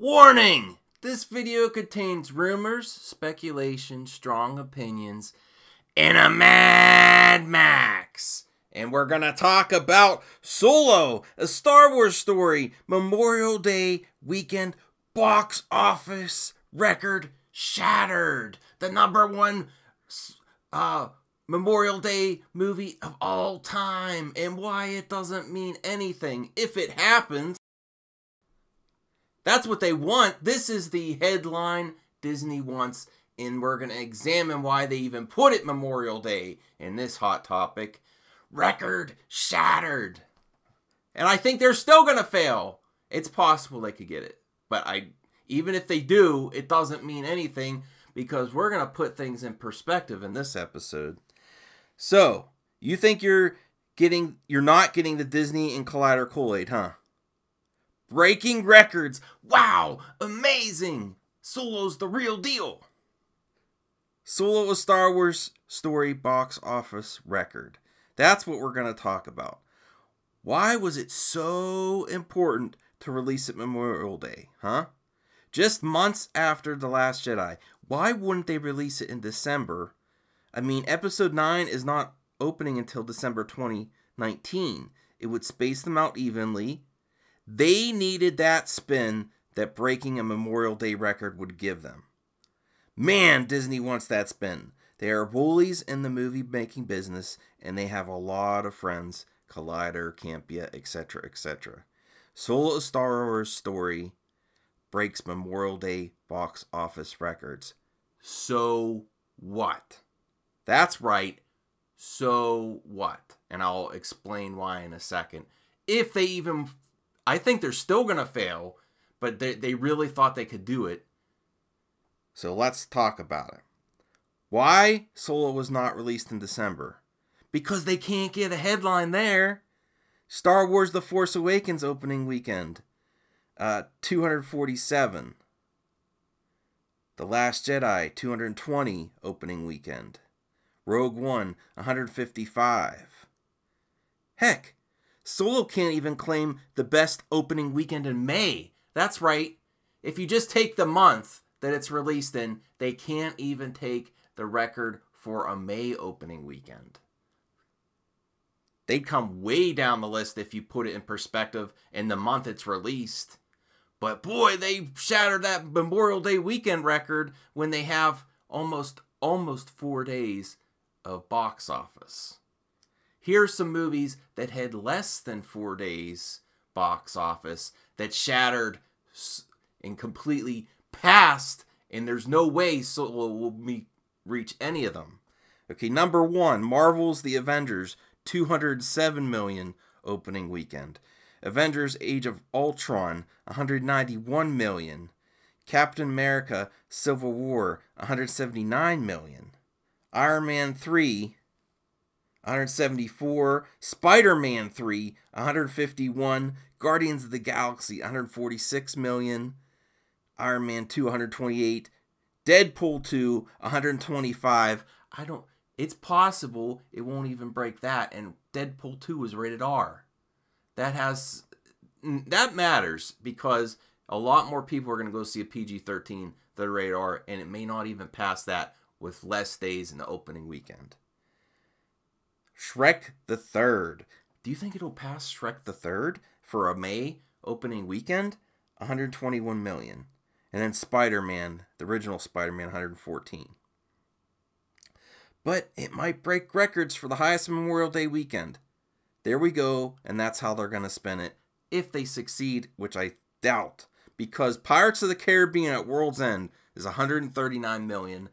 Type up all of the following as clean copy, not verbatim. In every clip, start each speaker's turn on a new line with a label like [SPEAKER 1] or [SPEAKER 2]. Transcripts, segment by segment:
[SPEAKER 1] Warning! This video contains rumors, speculation, strong opinions, and a Mad Max. And we're gonna talk about Solo, a Star Wars story, Memorial Day weekend box office record shattered. The #1 Memorial Day movie of all time, and why it doesn't mean anything if it happens. That's what they want. This is the headline Disney wants, and we're going to examine why they even put it Memorial Day in this hot topic. Record shattered. And I think they're still going to fail. It's possible they could get it. But even if they do, it doesn't mean anything because we're going to put things in perspective in this episode. So, you think you're not getting the Disney and Collider Kool-Aid, huh? Breaking records. Wow, amazing. Solo's the real deal. Solo, a Star Wars story box office record. That's what we're going to talk about. Why was it so important to release it Memorial Day, huh? Just months after The Last Jedi. Why wouldn't they release it in December? I mean, Episode 9 is not opening until December 2019. It would space them out evenly. They needed that spin that breaking a Memorial Day record would give them. Man, Disney wants that spin. They are bullies in the movie-making business, and they have a lot of friends. Collider, Campia, etc., etc. Solo, a Star Wars story breaks Memorial Day box office records. So what? That's right. So what? And I'll explain why in a second. If they even... I think they're still going to fail, but they really thought they could do it. So let's talk about it. Why Solo was not released in December? Because they can't get a headline there. Star Wars The Force Awakens opening weekend, 247. The Last Jedi, 220 opening weekend. Rogue One, 155. Heck, Solo can't even claim the best opening weekend in May. That's right. If you just take the month that it's released in, they can't even take the record for a May opening weekend. They'd come way down the list if you put it in perspective in the month it's released. But boy, they shattered that Memorial Day weekend record when they have almost 4 days of box office. Here's some movies that had less than 4 days box office that shattered and completely passed, and there's no way Solo will reach any of them. Okay, #1, Marvel's The Avengers, 207 million opening weekend. Avengers Age of Ultron, 191 million. Captain America Civil War, 179 million. Iron Man 3, 174, Spider-Man 3, 151, Guardians of the Galaxy, 146 million, Iron Man 2, 128, Deadpool 2, 125. It's possible it won't even break that, and Deadpool 2 is rated R. That matters because a lot more people are going to go see a PG-13 than a rated R, and it may not even pass that with less days in the opening weekend. Shrek the Third. Do you think it'll pass Shrek the Third for a May opening weekend? 121 million. And then Spider-Man, the original Spider-Man, 114. But it might break records for the highest Memorial Day weekend. There we go, and that's how they're going to spin it. If they succeed, which I doubt. Because Pirates of the Caribbean at World's End is 139 million,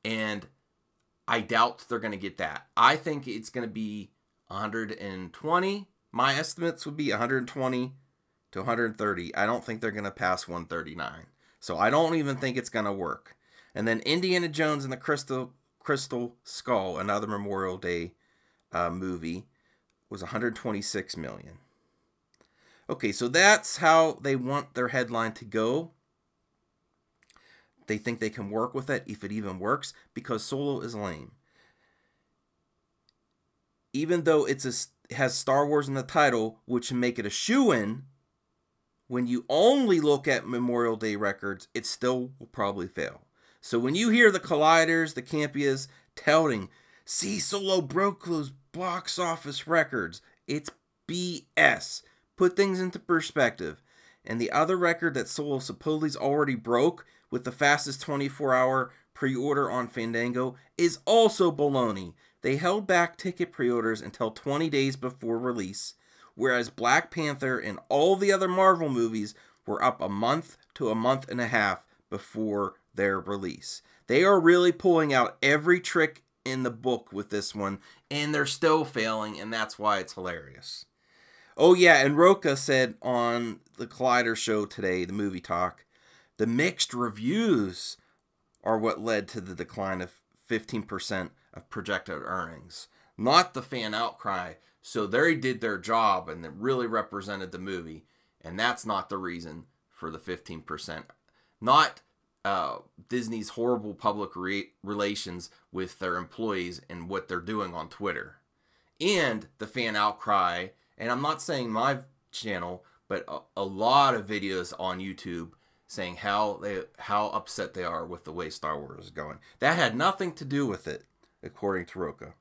[SPEAKER 1] and I doubt they're going to get that. I think it's going to be 120. My estimates would be 120 to 130. I don't think they're going to pass 139. So I don't even think it's going to work. And then Indiana Jones and the Crystal Skull, another Memorial Day movie, was 126 million. Okay, so that's how they want their headline to go. They think they can work with it, if it even works, because Solo is lame. Even though it has Star Wars in the title, which would make it a shoo-in, when you only look at Memorial Day records, it still will probably fail. So when you hear the Colliders, the Campias touting, see, Solo broke those box office records, it's BS. Put things into perspective. And the other record that Solo supposedly already broke with the fastest 24-hour pre-order on Fandango is also baloney. They held back ticket pre-orders until 20 days before release, whereas Black Panther and all the other Marvel movies were up a month to a month and a half before their release. They are really pulling out every trick in the book with this one, and they're still failing, and that's why it's hilarious. Oh yeah, and Roca said on the Collider show today, the movie talk, the mixed reviews are what led to the decline of 15% of projected earnings, not the fan outcry. So they did their job and it really represented the movie, and that's not the reason for the 15%. Not Disney's horrible public relations with their employees and what they're doing on Twitter. And the fan outcry, and I'm not saying my channel, but a lot of videos on YouTube saying how upset they are with the way Star Wars is going. That had nothing to do with it, according to Roca.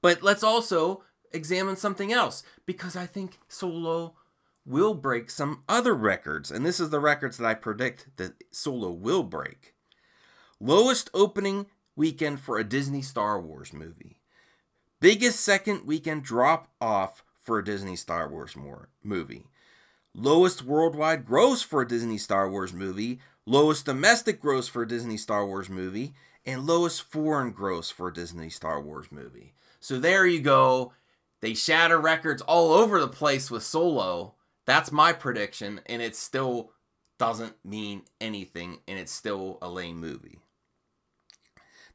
[SPEAKER 1] But let's also examine something else, because I think Solo will break some other records, and this is the records that I predict that Solo will break. Lowest opening weekend for a Disney Star Wars movie. Biggest second weekend drop off for a Disney Star Wars movie. Lowest worldwide gross for a Disney Star Wars movie. Lowest domestic gross for a Disney Star Wars movie. And lowest foreign gross for a Disney Star Wars movie. So there you go. They shatter records all over the place with Solo. That's my prediction, and it still doesn't mean anything, and it's still a lame movie.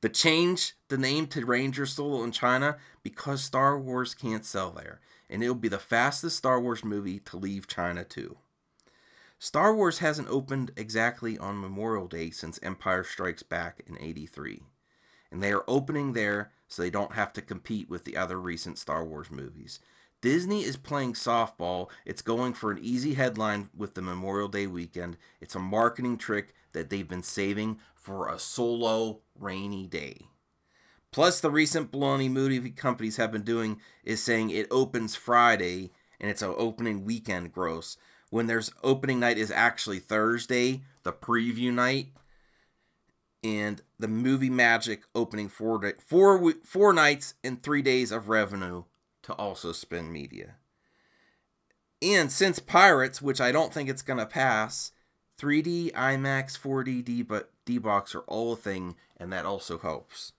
[SPEAKER 1] They changed the name to Ranger Solo in China because Star Wars can't sell there, and it'll be the fastest Star Wars movie to leave China too. Star Wars hasn't opened exactly on Memorial Day since Empire Strikes Back in '83, and they are opening there so they don't have to compete with the other recent Star Wars movies. Disney is playing softball. It's going for an easy headline with the Memorial Day weekend. It's a marketing trick that they've been saving for a Solo rainy day. Plus, the recent baloney movie companies have been doing is saying it opens Friday and it's an opening weekend gross, when there's opening night is actually Thursday, the preview night, and the movie magic opening four nights and 3 days of revenue to also spend media. And since Pirates, which I don't think it's going to pass, 3D, IMAX, 4D, D-Box are all a thing, and that also helps.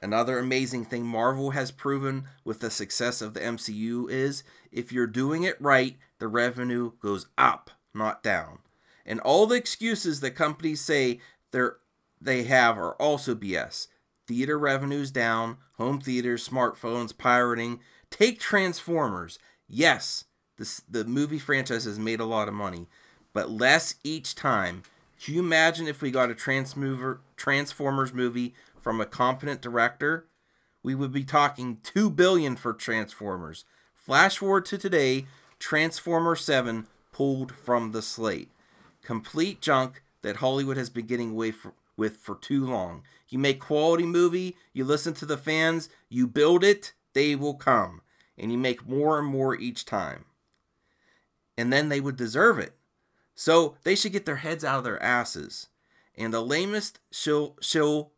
[SPEAKER 1] Another amazing thing Marvel has proven with the success of the MCU is, if you're doing it right, the revenue goes up, not down. And all the excuses that companies say they have are also BS. Theater revenues down, home theaters, smartphones, pirating. Take Transformers. Yes, the movie franchise has made a lot of money, but less each time. Can you imagine if we got a Transformers movie from a competent director? We would be talking $2 billion for Transformers. Flash forward to today, Transformer 7 pulled from the slate. Complete junk that Hollywood has been getting away with for too long. You make quality movie, you listen to the fans, you build it, they will come. And you make more and more each time. And then they would deserve it. So they should get their heads out of their asses. And the lamest shill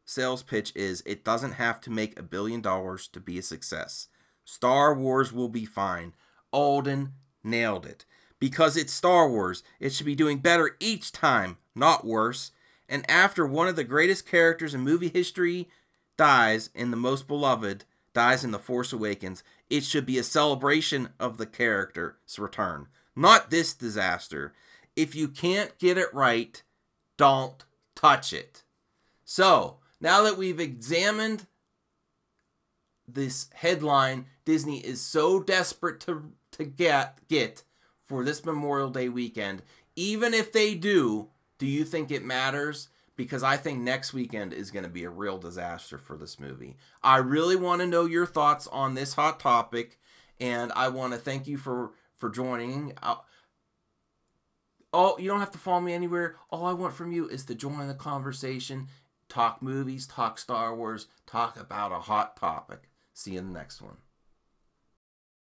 [SPEAKER 1] sales pitch is, it doesn't have to make $1 billion to be a success. Star Wars will be fine. Alden nailed it. Because it's Star Wars, it should be doing better each time, not worse. And after one of the greatest characters in movie history dies, and the most beloved dies in The Force Awakens, it should be a celebration of the character's return, not this disaster. If you can't get it right, don't touch it. So, now that we've examined this headline Disney is so desperate to get for this Memorial Day weekend, even if they do you think it matters? Because I think next weekend is going to be a real disaster for this movie. I really want to know your thoughts on this hot topic, and I want to thank you for joining. you don't have to follow me anywhere. All I want from you is to join the conversation, talk movies, talk Star Wars, talk about a hot topic. See you in the next one.